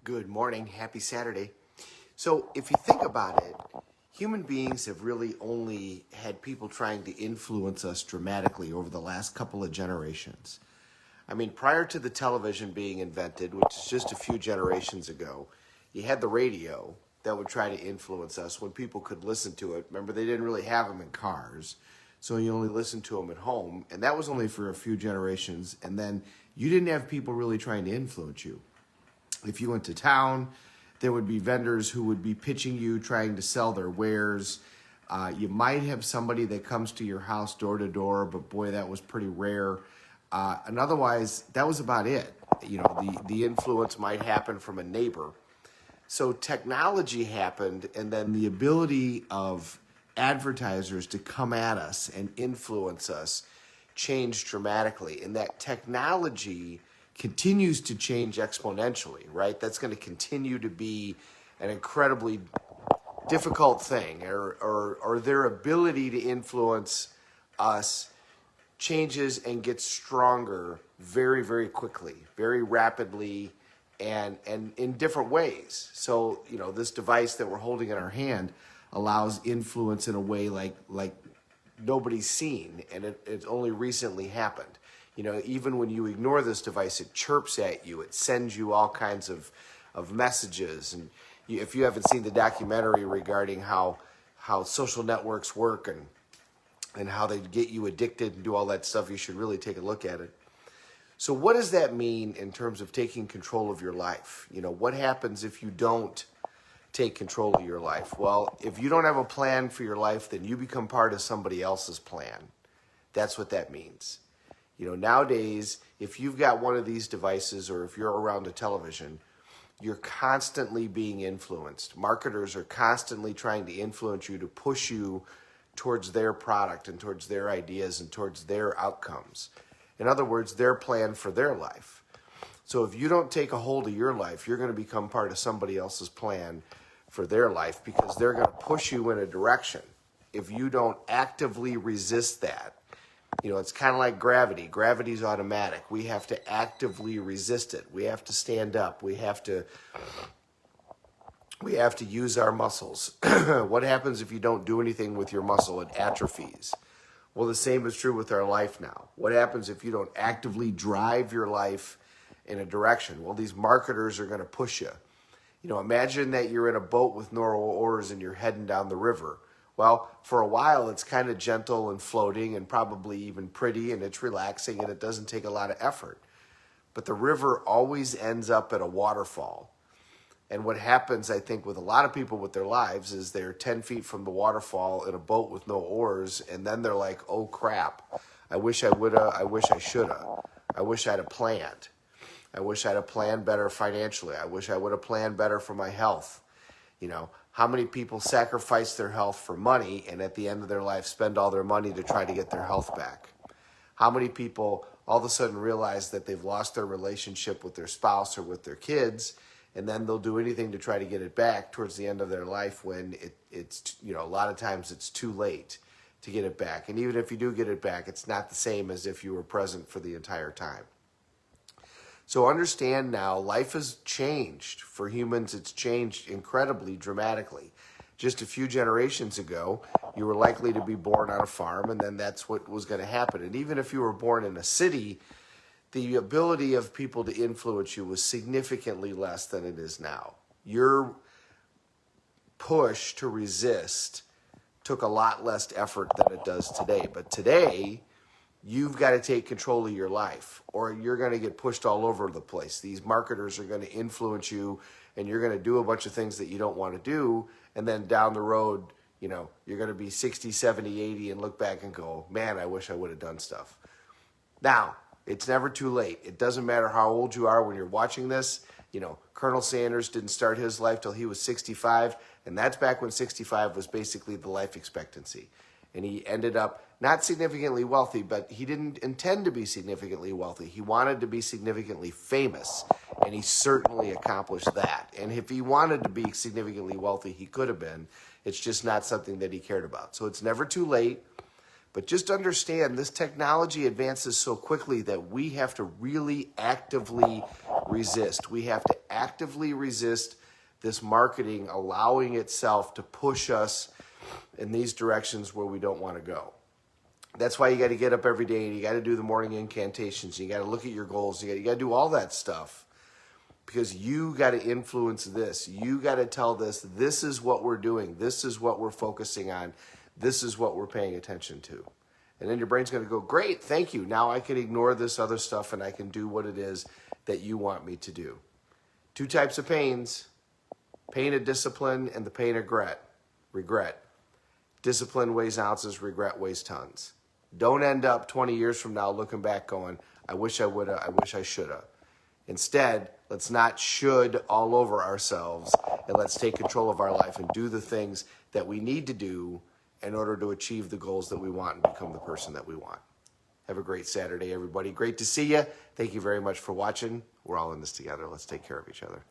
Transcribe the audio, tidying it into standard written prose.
Good morning. Happy Saturday. So, if you think about it, human beings have really only had people trying to influence us dramatically over the last couple of generations. I mean, prior to the television being invented, which is just a few generations ago, you had the radio that would try to influence us when people could listen to it. Remember, they didn't really have them in cars, so you only listened to them at home, and that was only for a few generations, and then you didn't have people really trying to influence you. If you went to town, there would be vendors who would be pitching you, trying to sell their wares. You might have somebody that comes to your house door to door, but boy, that was pretty rare. And otherwise, that was about it. You know, the influence might happen from a neighbor. So technology happened, and then the ability of advertisers to come at us and influence us changed dramatically. And that technology continues to change exponentially, right? That's going to continue to be an incredibly difficult thing, or their ability to influence us changes and gets stronger very, very quickly, very rapidly, and in different ways. So, you know, this device that we're holding in our hand allows influence in a way like nobody's seen, and it only recently happened. You know, even when you ignore this device, it chirps at you. It sends you all kinds of messages. And if you haven't seen the documentary regarding how social networks work and how they get you addicted and do all that stuff, you should really take a look at it. So what does that mean in terms of taking control of your life? You know, what happens if you don't take control of your life? Well, if you don't have a plan for your life, then you become part of somebody else's plan. That's what that means. You know, nowadays, if you've got one of these devices or if you're around a television, you're constantly being influenced. Marketers are constantly trying to influence you to push you towards their product and towards their ideas and towards their outcomes. In other words, their plan for their life. So if you don't take a hold of your life, you're going to become part of somebody else's plan for their life because they're going to push you in a direction. If you don't actively resist that, you know, it's kind of like gravity. Gravity's automatic. We have to actively resist it. We have to stand up. We have to use our muscles. What happens if you don't do anything with your muscle? It atrophies. Well, the same is true with our life now. What happens if you don't actively drive your life in a direction? Well, these marketers are going to push you. You know, imagine that you're in a boat with no oars and you're heading down the river. Well, for a while, it's kind of gentle and floating and probably even pretty, and it's relaxing, and it doesn't take a lot of effort. But the river always ends up at a waterfall. And what happens, I think, with a lot of people with their lives is they're 10 feet from the waterfall in a boat with no oars, and then they're like, oh, crap. I wish I woulda. I wish I shoulda. I wish I'd have planned. I wish I'd have planned better financially. I wish I would have planned better for my health. You know, how many people sacrifice their health for money and at the end of their life spend all their money to try to get their health back? How many people all of a sudden realize that they've lost their relationship with their spouse or with their kids, and then they'll do anything to try to get it back towards the end of their life when it's, you know, a lot of times it's too late to get it back. And even if you do get it back, it's not the same as if you were present for the entire time. So understand now, life has changed. For humans, it's changed incredibly dramatically. Just a few generations ago, you were likely to be born on a farm, and then that's what was going to happen. And even if you were born in a city, the ability of people to influence you was significantly less than it is now. Your push to resist took a lot less effort than it does today. But today, you've got to take control of your life, or you're going to get pushed all over the place. These marketers are going to influence you, and you're going to do a bunch of things that you don't want to do, and then down the road, you know, you're going to be 60, 70, 80, and look back and go, man, I wish I would have done stuff. Now, it's never too late. It doesn't matter how old you are when you're watching this. You know, Colonel Sanders didn't start his life till he was 65, and that's back when 65 was basically the life expectancy. And he ended up not significantly wealthy, but he didn't intend to be significantly wealthy. He wanted to be significantly famous, and he certainly accomplished that. And if he wanted to be significantly wealthy, he could have been. It's just not something that he cared about. So it's never too late. But just understand this technology advances so quickly that we have to really actively resist. We have to actively resist this marketing allowing itself to push us in these directions where we don't want to go. That's why you got to get up every day and you got to do the morning incantations. You got to look at your goals. You got to do all that stuff because you got to influence this. You got to tell this is what we're doing. This is what we're focusing on. This is what we're paying attention to. And then your brain's going to go, great, thank you. Now I can ignore this other stuff and I can do what it is that you want me to do. 2 types of pains, pain of discipline and the pain of regret. Discipline weighs ounces, regret weighs tons. Don't end up 20 years from now looking back going, I wish I would have, I wish I should have. Instead, let's not should all over ourselves and let's take control of our life and do the things that we need to do in order to achieve the goals that we want and become the person that we want. Have a great Saturday, everybody. Great to see you. Thank you very much for watching. We're all in this together. Let's take care of each other.